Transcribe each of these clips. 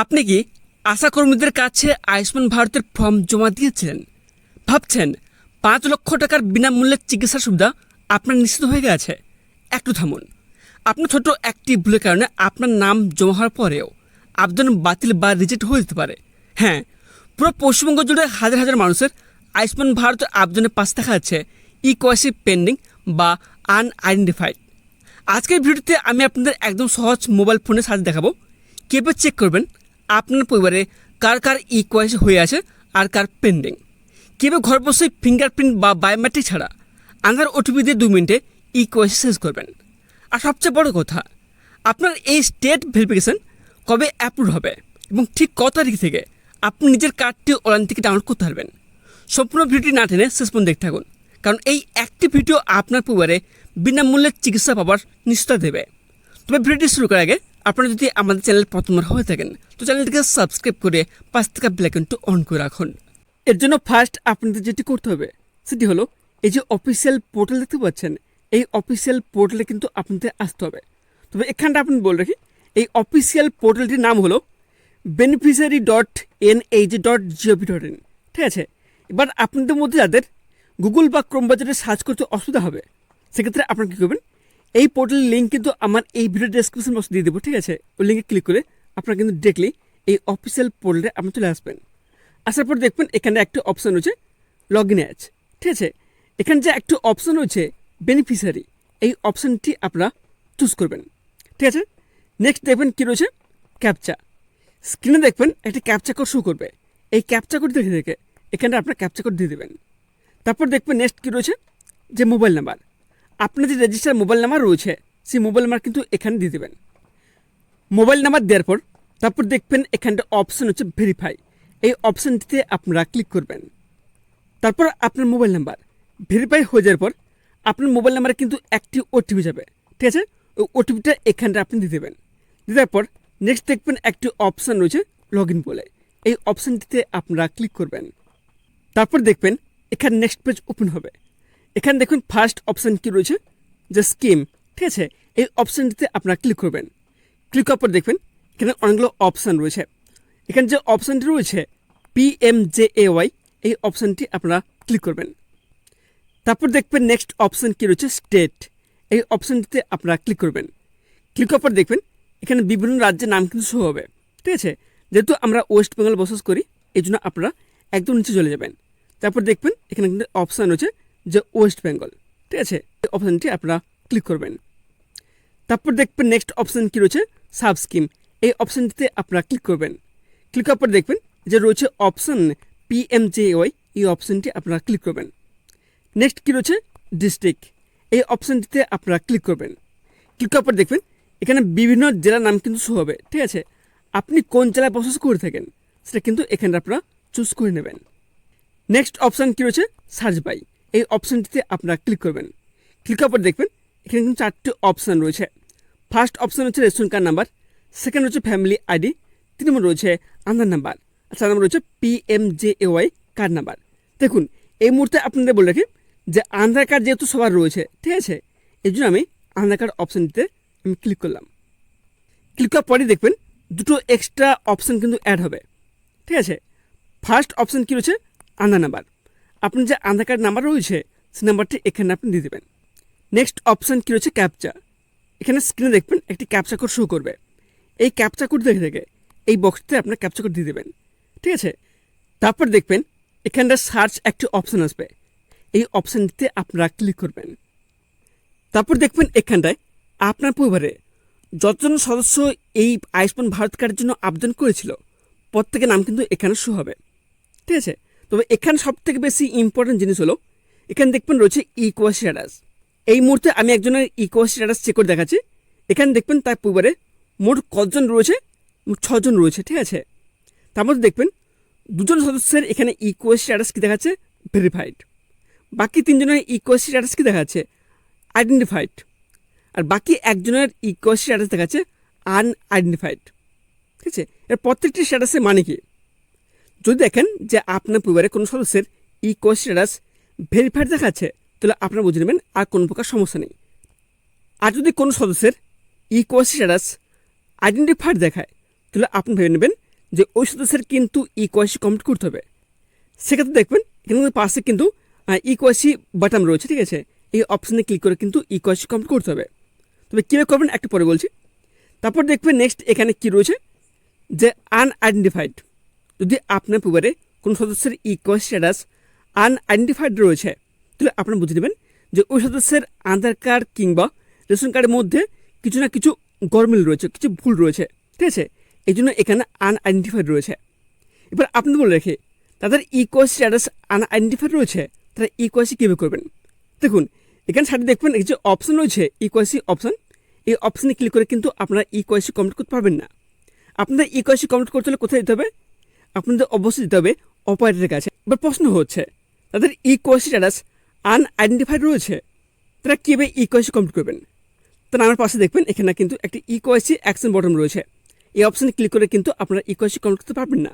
আপনি কি আশাকর্মীদের কাছে আয়ুষ্মান ভারতের ফর্ম জমা দিয়েছিলেন? ভাবছেন 5 লক্ষ টাকার বিনামূল্যে চিকিৎসা সুবিধা আপনার নিশ্চিত হয়ে গেছে? একটু থামুন। আপনার ছোট একটি ভুলের কারণে আপনার নাম জমা হওয়ার পরেও আবেদন বাতিল বা রিজেক্ট হয়ে যেতে পারে। হ্যাঁ, পুরো পশ্চিমবঙ্গ জুড়ে হাজার হাজার মানুষের আয়ুষ্মান ভারতের আবেদনের পাশে দেখা যাচ্ছে ইকোয়াসি পেন্ডিং বা আনআইডেন্টিফাইড। আজকের ভিডিওতে আমি আপনাদের একদম সহজ মোবাইল ফোনের সাহায্যে দেখাবো কীভাবে চেক করবেন আপনার পরিবারে কার কার ইকোয়াসি হয়ে আছে আর কার পেন্ডিং। কীভাবে ঘর বসে ফিঙ্গারপ্রিন্ট বা বায়োমেট্রিক ছাড়া আধার ওটিপি দিয়ে 2 মিনিটে ইকোয়াসি শেষ করবেন। আর সবচেয়ে বড় কথা, আপনার এই স্টেট ভেরিফিকেশন কবে অ্যাপ্রুভ হবে এবং ঠিক কত তারিখ থেকে আপনি নিজের কার্ডটি অনলাইন থেকে ডাউনলোড করতে পারবেন। সম্পূর্ণ ভিডিওটি না টেনে শেষ পর্যন্ত দেখতে থাকুন, কারণ এই একটি ভিডিও আপনার পরিবারে বিনামূল্যে চিকিৎসা পাওয়ার নিশ্চয়তা দেবে। তবে ভিডিওটি শুরু করার আগে আপনারা যদি আমাদের চ্যানেল প্রথমবার হয়ে থাকেন তো চ্যানেলটিকে সাবস্ক্রাইব করে পাশ থেকে বেল আইকনটি অন করে রাখুন। এর জন্য ফার্স্ট আপনাদের যেটি করতে হবে সেটি হলো এই যে অফিসিয়াল পোর্টাল দেখতে পাচ্ছেন, এই অফিসিয়াল পোর্টালে কিন্তু আপনাদের আসতে হবে। তবে এখানটা আপনি বলে রাখি, এই অফিসিয়াল পোর্টালটির নাম হলো beneficiary.nh.gov.in। ঠিক আছে, এবার আপনাদের মধ্যে যাদের গুগল বা ক্রোম বাজারে সার্চ করতে অসুবিধা হবে সেক্ষেত্রে আপনারা কী করবেন, এই পোর্টালের লিঙ্ক কিন্তু আমার এই ভিডিও ডেসক্রিপশন বক্সে দিয়ে দেবো। ঠিক আছে, ওই লিঙ্কে ক্লিক করে আপনারা কিন্তু ডিরেক্টলি এই অফিসিয়াল পোর্টালে আপনি চলে আসবেন। আসার পর দেখবেন এখানে একটা অপশান রয়েছে লগ ইন অ্যাজ। ঠিক আছে, এখানে যে একটা অপশান রয়েছে বেনিফিশিয়ারি, এই অপশানটি আপনারা চুজ করবেন। ঠিক আছে, নেক্সট দেখবেন কী রয়েছে ক্যাপচা। স্ক্রিনে দেখবেন একটি ক্যাপচা কোড শো করবে, এই ক্যাপচা কোড দেখে দেখে এখানে আপনার ক্যাপচা কোড দিয়ে দেবেন। তারপর দেখবেন নেক্সট কী রয়েছে যে মোবাইল নাম্বার, আপনার যে রেজিস্টার মোবাইল নাম্বার রয়েছে সেই মোবাইল নাম্বার কিন্তু এখানে দিয়ে দেবেন। মোবাইল নাম্বার দেওয়ার পর তারপর দেখবেন এখানটা অপশান হচ্ছে ভেরিফাই, এই অপশানটিতে আপনারা ক্লিক করবেন। তারপর আপনার মোবাইল নাম্বার ভেরিফাই হয়ে যাওয়ার পর আপনার মোবাইল নাম্বারে কিন্তু একটি ওটিপি যাবে। ঠিক আছে, ওই ওটিপিটা এখানটা আপনি দিয়ে দেবেন। দেওয়ার পর নেক্সট দেখবেন একটি অপশান রয়েছে লগ ইন বলে, এই অপশানটিতে আপনারা ক্লিক করবেন। তারপর দেখবেন এখানে নেক্সট পেজ ওপেন হবে। এখানে দেখুন ফার্স্ট অপশান কি রয়েছে যে স্কিম। ঠিক আছে, এই অপশানটিতে আপনারা ক্লিক করবেন। ক্লিক করার পর দেখবেন এখানে অনেকগুলো অপশান রয়েছে। এখানে যে অপশানটি রয়েছে PMJAY, এই অপশানটি আপনারা ক্লিক করবেন। তারপর দেখবেন নেক্সট অপশান কি রয়েছে স্টেট, এই অপশানটিতে আপনারা ক্লিক করবেন। ক্লিক করার পর দেখবেন এখানে বিভিন্ন রাজ্যের নাম কিন্তু শো হবে। ঠিক আছে, যেহেতু আমরা ওয়েস্ট বেঙ্গল বসবাস করি এই জন্য আপনারা একদম নিচে চলে যাবেন। তারপর দেখবেন এখানে কিন্তু অপশান রয়েছে যে ওয়েস্ট বেঙ্গল। ঠিক আছে, এই অপশানটি আপনারা ক্লিক করবেন। তারপর দেখবেন নেক্সট অপশান কি রয়েছে সাব স্কিম, এই অপশানটিতে আপনারা ক্লিক করবেন। ক্লিক করার পর দেখবেন যে রয়েছে অপশান PMJY, এই অপশানটি আপনারা ক্লিক করবেন। নেক্সট কি রয়েছে ডিস্ট্রিক্ট, এই অপশানটিতে আপনারা ক্লিক করবেন। ক্লিক করার পর দেখবেন এখানে বিভিন্ন জেলার নাম কিন্তু শো হবে। ঠিক আছে, আপনি কোন জেলায় বসবাস করে থাকেন সেটা কিন্তু এখানে আপনারা চুজ করে নেবেন। নেক্সট অপশান কি রয়েছে সার্চ বাই, এই অপশানটিতে আপনারা ক্লিক করবেন। ক্লিক করার পর দেখবেন এখানে কিন্তু 4টি অপশান রয়েছে। ফার্স্ট অপশান হচ্ছে রেশন কার্ড নাম্বার, সেকেন্ড হচ্ছে ফ্যামিলি আইডি, 3 নম্বর রয়েছে আধার নাম্বার, আর 4 নম্বর রয়েছে PMJAY কার্ড নাম্বার। দেখুন এই মুহূর্তে আপনাদের বলে রাখি যে আধার কার্ড যেহেতু সবার রয়েছে, ঠিক আছে, এই জন্য আমি আধার কার্ড অপশানটিতে আমি ক্লিক করলাম। ক্লিক করার পরে দেখবেন দুটো এক্সট্রা অপশান কিন্তু অ্যাড হবে। ঠিক আছে, ফার্স্ট অপশান কী রয়েছে আধার নাম্বার, আপনার যে আধার কার্ড নাম্বার রয়েছে সেই নাম্বারটি এখানে আপনি দিয়ে দেবেন। নেক্সট অপশান কী রয়েছে ক্যাপচা, এখানে স্ক্রিনে দেখবেন একটি ক্যাপচা কোড শো করবে, এই ক্যাপচা কোড দেখে দেখে এই বক্সটিতে আপনার ক্যাপচা কোড দিয়ে দেবেন। ঠিক আছে, তারপর দেখবেন এখানটা সার্চ একটি অপশান আসবে, এই অপশানটিতে আপনারা ক্লিক করবেন। তারপর দেখবেন এখানটায় আপনার পরিবারে যতজন সদস্য এই আয়ুষ্মান ভারত কার্ডের জন্য আবেদন করেছিল প্রত্যেকের নাম কিন্তু এখানে শো হবে। ঠিক আছে, তবে এখানে সবথেকে বেশি ইম্পর্টেন্ট জিনিস হলো এখানে দেখবেন রয়েছে ইকোয়াসি স্ট্যাটাস। এই মুহূর্তে আমি একজনের ইকোয়াসি স্ট্যাটাস চেক করে দেখাচ্ছি। এখানে দেখবেন তার পরিবারে মোট কতজন রয়েছে, 6 জন রয়েছে। ঠিক আছে, তার মধ্যে দেখবেন 2 জন সদস্যের এখানে ইকোয়াসি স্ট্যাটাস কী দেখাচ্ছে ভেরিফাইড, বাকি 3 জনের ইকোয়াসি স্ট্যাটাস কী দেখাচ্ছে আইডেন্টিফাইড, আর বাকি একজনের ইকোয়াসি স্ট্যাটাস দেখাচ্ছে আনআইডেন্টিফাইড। ঠিক আছে, এর প্রত্যেকটি স্ট্যাটাসের মানে কি, যদি দেখেন যে আপনার পরিবারে কোনো সদস্যের ইকোয়াসি স্ট্যাটাস ভেরিফাইড দেখাচ্ছে তাহলে আপনারা বুঝে নেবেন আর কোনো প্রকার সমস্যা নেই। আর যদি কোনো সদস্যের ইকোয়াসি স্ট্যাটাস আইডেন্টিফাইড দেখায় তাহলে আপনি ভেবে নেবেন যে ওই সদস্যের কিন্তু ইকোয়াইসি কমপ্লিট করতে হবে, সেক্ষেত্রে দেখবেন এখানে পাশে কিন্তু ইকোয়াইসি বাটন রয়েছে, ঠিক আছে। এই অপশানে ক্লিক করে কিন্তু ইকোয়াইসি কমপ্লিট করতে হবে। তবে কীভাবে করবেন একটু পরে বলছি। তারপর দেখবেন নেক্সট এখানে কি রয়েছে যে আনআইডেন্টিফাইড। যদি আপনার পরিবারে কোনো সদস্যের ইকোয়াইসি স্ট্যাটাস আনআইডেন্টিফাইড রয়েছে, তাহলে আপনারা বুঝে নেবেন যে ওই সদস্যের আধার কার্ড কিংবা রেশন কার্ডের মধ্যে কিছু না কিছু গরমিল রয়েছে, কিছু ভুল রয়েছে, ঠিক আছে। এই জন্য এখানে আনআইডেন্টিফাইড রয়েছে। এবার আপনি বলে রেখে তাদের ইকোয়াইসি স্ট্যাটাস আনআইডেন্টিফাইড রয়েছে, তারা ইকোয়াইসি কীভাবে করবেন। দেখুন এখানে সাইডে দেখবেন এই যে অপশান রয়েছে ইকোয়াইসি অপশান, এই অপশানে ক্লিক করে কিন্তু আপনারা ইকোয়াইসি কমপ্লিট করতে পারবেন না। আপনাদের ইকোয়াইসি কমপ্লিট করতে হলে কোথায় যেতে হবে, আপনাদের অবশ্যই যেতে হবে অপারেটরের কাছে। এবার প্রশ্ন হচ্ছে তাদের ইকোয়াইসি স্ট্যাটাস আনআইডেন্টিফাইড রয়েছে, তারা কীভাবে ইকোয়াইসি কমপ্লিট করবেন। তার আমার পাশে দেখবেন এখানে কিন্তু একটি ইকোয়াইসি অ্যাকশন বটন রয়েছে, এই অপশানে ক্লিক করে কিন্তু আপনারা ইকোয়াইসি কমপ্লিট করতে পারবেন না।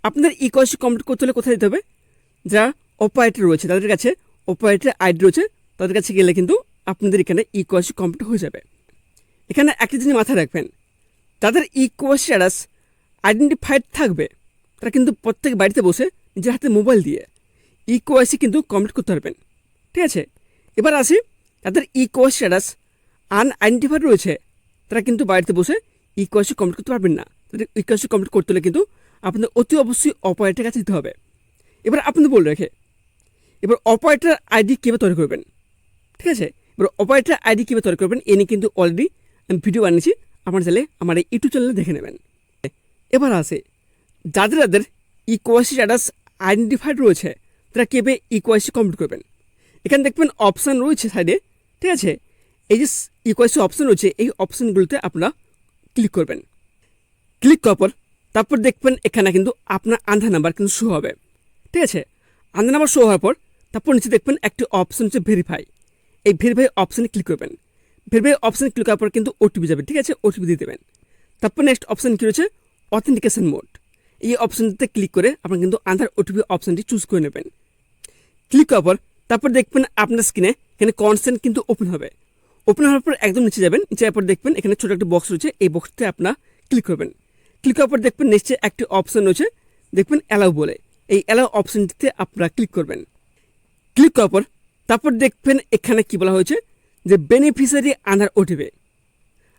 আপনাদের ইকোয়াইসি কমপ্লিট করতে হলে কোথায় যেতে হবে, যারা অপারেটর রয়েছে তাদের কাছে, অপারেটর আইডি রয়েছে তাদের কাছে গেলে কিন্তু আপনাদের এখানে ইকোয়াইসি কমপ্লিট হয়ে যাবে। এখানে একটা জিনিস মাথায় রাখবেন, তাদের ইকোয়াইসি স্ট্যাটাস আইডেন্টিফাইড থাকবে, তারা কিন্তু প্রত্যেক বাড়িতে বসে নিজের হাতে মোবাইল দিয়ে ইকোয়াইসি কিন্তু কমপ্লিট করতে পারবেন, ঠিক আছে। এবার আসি তাদের ইকোয়াইসি স্ট্যাটাস আনআইডেন্টিফাইড রয়েছে, তারা কিন্তু বাড়িতে বসে ইকোয়াইসি কমপ্লিট করতে পারবেন না। তাদের ইকোয়াইসি কমপ্লিট করতে হলে কিন্তু আপনাদের অতি অবশ্যই অপারেটরের কাছে দিতে হবে। এবার আপনাদের বলে রেখে এবার অপারেটর আইডি কীভাবে তৈরি করবেন, ঠিক আছে। এবার অপারেটর আইডি কীভাবে তৈরি করবেন এ নিয়ে কিন্তু অলরেডি আমি ভিডিও বানিয়েছি, আপনার চাইলে আমার এই ইউটিউব চ্যানেলে দেখে নেবেন। এবার আসে যাদের যাদের ইকোয়াইসি স্ট্যাটাস আইডেন্টিফাইড রয়েছে, তারা কীভাবে ইকোয়াইসি কমপ্লিট করবেন। এখানে দেখবেন অপশান রয়েছে সাইডে, ঠিক আছে। এই যে ইকোয়াইসি অপশান রয়েছে, এই অপশানগুলোতে আপনারা ক্লিক করবেন। ক্লিক করার পর তারপর দেখবেন এখানে কিন্তু আপনার আধার নাম্বার কিন্তু শো হবে, ঠিক আছে। আধার নাম্বার শো হওয়ার পর তারপর নিচে দেখবেন একটি অপশান হচ্ছে ভেরিফাই, এই ভেরিফাই অপশানে ক্লিক করবেন। ভেরিফাই অপশানে ক্লিক করার পর কিন্তু ওটিপি যাবে, ঠিক আছে, ওটিপি দিয়ে দেবেন। তারপর নেক্সট অপশান কী রয়েছে অথেন্টিকেশন মোড, এই অপশানটিতে ক্লিক করে আপনার কিন্তু আধার ওটিপি অপশানটি চুজ করে নেবেন। ক্লিক করার পর তারপর দেখবেন আপনার স্ক্রিনে এখানে কনসেন্ট কিন্তু ওপেন হবে। ওপেন হওয়ার পর একদম নিচে যাবেন, নিচে যাওয়ার পর দেখবেন এখানে ছোটো একটা বক্স রয়েছে, এই বক্সটিতে আপনার ক্লিক করবেন। ক্লিক করার পর দেখবেন নিচে একটি অপশান রয়েছে, দেখবেন অ্যালাউ বলে, এই অ্যালাউ অপশানটিতে আপনারা ক্লিক করবেন। ক্লিক করার পর তারপর দেখবেন এখানে কি বলা হয়েছে যে বেনিফিশিয়ারি আধার ওটিপি।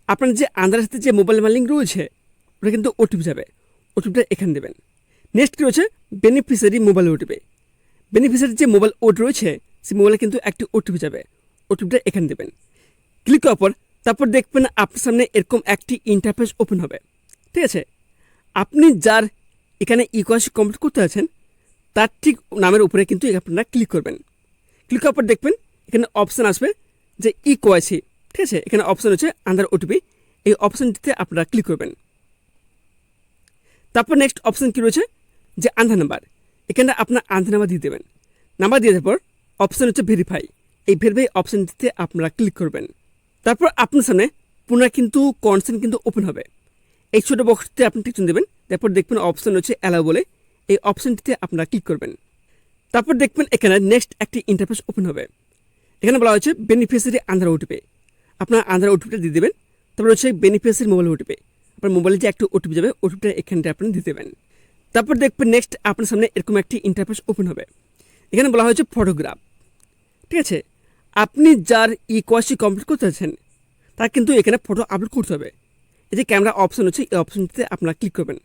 আপনার যে আধারের সাথে যে মোবাইল নাম্বার লিঙ্ক রয়েছে ওটা কিন্তু ওটিপি যাবে, ওটিপিটা এখানে দেবেন। নেক্সট কী রয়েছে বেনিফিশিয়ারি মোবাইল ওটিপি, বেনিফিশিয়ারি যে মোবাইল ওটি রয়েছে সেই মোবাইলে কিন্তু একটি ওটিপি যাবে, ওটিপিটা এখানে দেবেন। ক্লিক করার পর তারপর দেখবেন আপনার সামনে এরকম একটি ইন্টারফেস ওপেন হবে, ঠিক আছে। আপনি যার এখানে ইকোয়াইসি কমপ্লিট করতে আছেন তার ঠিক নামের উপরে কিন্তু আপনারা ক্লিক করবেন। ক্লিক করার পর দেখবেন এখানে অপশান আসবে যে ইকোয়াইসি, ঠিক আছে। এখানে অপশান হচ্ছে আধার ওটিপি, এই অপশানটিতে আপনারা ক্লিক করবেন। তারপর নেক্সট অপশান কী রয়েছে যে আধার নাম্বার, এখানে আপনার আধার নাম্বার দিয়ে দেবেন। নাম্বার দিয়ে দেওয়ার পর অপশান হচ্ছে ভেরিফাই, এই ভেরিফাই অপশানটিতে আপনারা ক্লিক করবেন। তারপর আপনার সামনে পুনরায় কিন্তু কনসেন্ট কিন্তু ওপেন হবে, এই ছোটো বক্সটিতে আপনি টিক দেবেন। তারপর দেখবেন অপশান হচ্ছে অ্যালাউ বলে, এই অপশানটিতে আপনারা ক্লিক করবেন। তারপর দেখবেন এখানে নেক্সট একটি ইন্টারফেস ওপেন হবে, এখানে বলা হয়েছে বেনিফিশিয়ারি আধার ওটিপি, আপনার আধার ওটিপিটা দিয়ে দেবেন। তারপর হচ্ছে বেনিফিশিয়ারি মোবাইল ওটিপি, আপনার মোবাইলে যে একটি ওটিপি যাবে ওটিপিটা এখানটা আপনি দিয়ে দেবেন। তারপর দেখবেন নেক্সট আপনার সামনে এরকম একটি ইন্টারফেস ওপেন হবে, এখানে বলা হয়েছে ফটোগ্রাফ, ঠিক আছে। আপনি যার ইকোয়াইসি কমপ্লিট করতে চাচ্ছেন তার কিন্তু এখানে ফটো আপলোড করতে হবে। এই যে ক্যামেরা অপশান হচ্ছে এই অপশানটিতে আপনারা ক্লিক করবেন।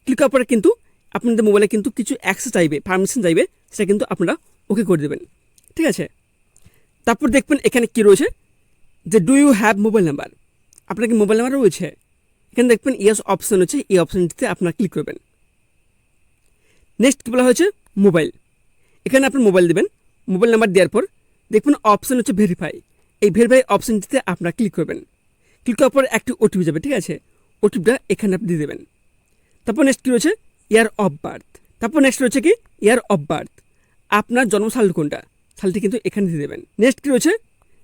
ক্লিক করার পরে কিন্তু আপনাদের মোবাইলে কিন্তু কিছু অ্যাক্সেস চাইবে, পারমিশন চাইবে, সেটা কিন্তু আপনারা ওকে করে দেবেন, ঠিক আছে। তারপর দেখবেন এখানে কি রয়েছে যে do you have mobile number, আপনার কি মোবাইল নাম্বার রয়েছে, এখানে দেখবেন ইয়েস অপশান হচ্ছে এই অপশানটিতে আপনারা ক্লিক করবেন। নেক্সট কী বলা হয়েছে মোবাইল, এখানে আপনার মোবাইল দেবেন। মোবাইল নাম্বার দেওয়ার পর দেখবেন অপশান হচ্ছে ভেরিফাই, এই ভেরিফাই অপশানটিতে আপনারা ক্লিক করবেন। ক্লিক করার পর একটি ওটিপি যাবে, ঠিক আছে, ওটিপিটা এখানে আপনি দিয়ে দেবেন। তারপর নেক্সট কী রয়েছে ইয়ার অফ বার্থ, তারপর নেক্সট রয়েছে কি ইয়ার অফ বার্থ, আপনার জন্মসাল কোনটা সালটি কিন্তু এখানে দিয়ে দেবেন। নেক্সট কী রয়েছে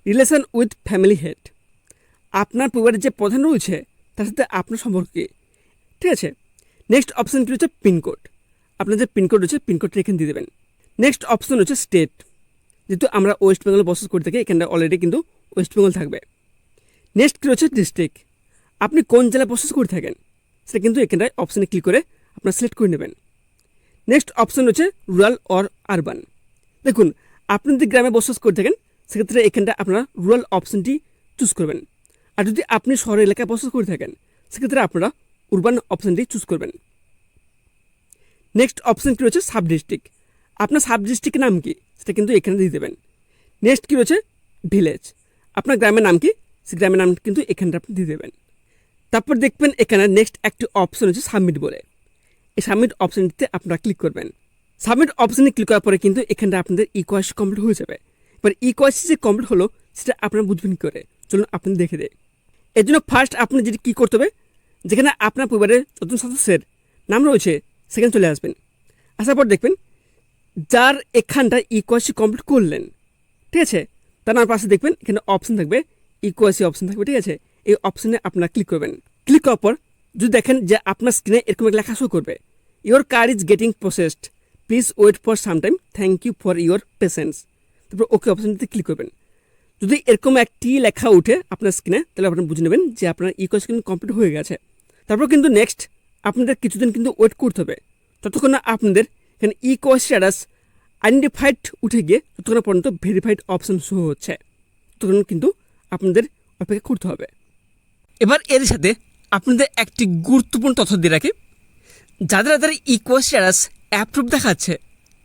রিলেশন উইথ ফ্যামিলি হেড, আপনার পরিবারের যে প্রধান রয়েছে তার সাথে আপনার সম্পর্ক কী, ঠিক আছে। নেক্সট অপশান কী রয়েছে পিনকোড, আপনার যে পিনকোড রয়েছে পিনকোডটা এখানে দিয়ে দেবেন। নেক্সট অপশান হচ্ছে স্টেট, যেহেতু আমরা ওয়েস্ট বেঙ্গলে বসবাস করে থাকি এখানটা অলরেডি কিন্তু ওয়েস্ট বেঙ্গল থাকবে। নেক্সট কী রয়েছে ডিস্ট্রিক্ট, আপনি কোন জেলায় বসবাস করে থাকেন সেটা কিন্তু এখানটায় অপশানে ক্লিক করে আপনারা সিলেক্ট করে নেবেন। নেক্সট অপশন হচ্ছে রুরাল অর আরবান। দেখুন, আপনি যদি গ্রামে বসবাস করে থাকেন সেক্ষেত্রে এখানটা আপনারা রুরাল অপশনটি চুজ করবেন, আর যদি আপনি শহর এলাকায় বসবাস করে থাকেন সেক্ষেত্রে আপনারা উরবান অপশনটি চুজ করবেন। নেক্সট অপশন কী রয়েছে সাব ডিস্ট্রিক্ট। আপনার সাব ডিস্ট্রিক্টের নাম কি সেটা কিন্তু এখানে দিয়ে দেবেন। নেক্সট কী রয়েছে ভিলেজ, আপনার গ্রামের নাম কি সেই গ্রামের নাম কিন্তু এখানটা আপনি দিয়ে দেবেন। তারপর দেখবেন এখানে নেক্সট একটি অপশন হচ্ছে সাবমিট বলে, এই সাবমিট অপশনটিতে আপনারা ক্লিক করবেন। সাবমিট অপশনে ক্লিক করার পরে কিন্তু এখানটা আপনাদের ইকোয়াইসি কমপ্লিট হয়ে যাবে। এবার ইকোয়াইসি যে কমপ্লিট হলো সেটা আপনারা বুঝবেন কী করে, চলুন আপনি দেখে দেয়। এর জন্য ফার্স্ট আপনি যেটি কী করতে হবে, যেখানে আপনার পরিবারের যত সদস্যের নাম রয়েছে সেখানে চলে আসবেন। আসার পর দেখবেন যার এখানটা ইকোয়াইসি কমপ্লিট করলেন, ঠিক আছে, তার পাশে দেখবেন এখানে অপশন থাকবে, ইকোয়াইসি অপশন থাকবে, ঠিক আছে। এই অপশনে আপনারা ক্লিক করবেন। ক্লিক করার পর যদি দেখেন যে আপনার স্ক্রিনে এরকম একটা লেখা শো করবে, your card is getting processed, please wait for some time, thank you for your patience. তারপর ওকে অপশনটিতে ক্লিক করবেন। যদি এরকম একটি লেখা উঠে আপনার স্ক্রিনে তাহলে আপনারা বুঝে নেবেন যে আপনার ইকোয়াইসি কিন্তু কমপ্লিট হয়ে গেছে। তারপর কিন্তু নেক্সট আপনাদের কিছুদিন কিন্তু ওয়েট করতে হবে, ততক্ষণ না আপনাদের এখানে ইকোয়াইসি স্ট্যাটাস আইডেন্টিফাইড উঠে গিয়ে ততক্ষণ পর্যন্ত ভেরিফাইড অপশন শো হচ্ছে, ততক্ষণ কিন্তু আপনাদের অপেক্ষা করতে হবে। এবার এর সাথে আপনাদের একটি গুরুত্বপূর্ণ তথ্য দিয়ে রাখি, যাদের ইকোয়াইসি স্ট্যাটাস অ্যাপ্রুভ দেখাচ্ছে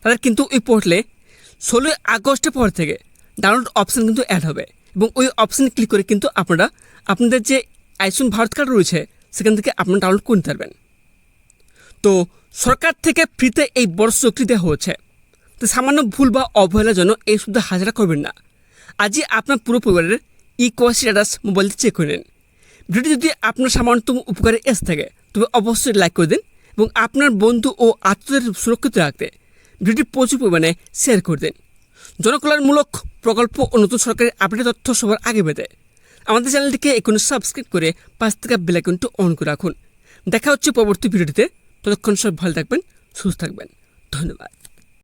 তাদের কিন্তু ওই পোর্টালে 16 আগস্টের পর থেকে ডাউনলোড অপশান কিন্তু অ্যাড হবে, এবং ওই অপশানে ক্লিক করে কিন্তু আপনারা আপনাদের যে আয়ুষ্মান ভারত কার্ড রয়েছে সেখান থেকে আপনারা ডাউনলোড করে নিতে পারবেন। তো সরকার থেকে ফ্রিতে এই বড় চুক্তি দেওয়া হচ্ছে, তো সামান্য ভুল বা অবহেলার জন্য এই সুবিধা হাজারা করবেন না। আজই আপনার পুরো পরিবারের ইকোয়াইসি স্ট্যাটাস মোবাইলতে চেক করে নিন। ভিডিওটি যদি আপনার সামান্যতম উপকারে এসে থাকে তবে অবশ্যই লাইক করে দিন, এবং আপনার বন্ধু ও আত্মীয়দের সুরক্ষিত রাখতে ভিডিওটি প্রচুর পরিমাণে শেয়ার করে দিন। জনকল্যাণমূলক প্রকল্প ও নতুন সরকারি আপডেট তথ্য সবার আগে পেতে আমাদের চ্যানেলটিকে এখনই সাবস্ক্রাইব করে পাশ থেকে বেল আইকনটি অন করে রাখুন। দেখা হচ্ছে পরবর্তী ভিডিওটিতে, ততক্ষণ সব ভালো থাকবেন, সুস্থ থাকবেন, ধন্যবাদ।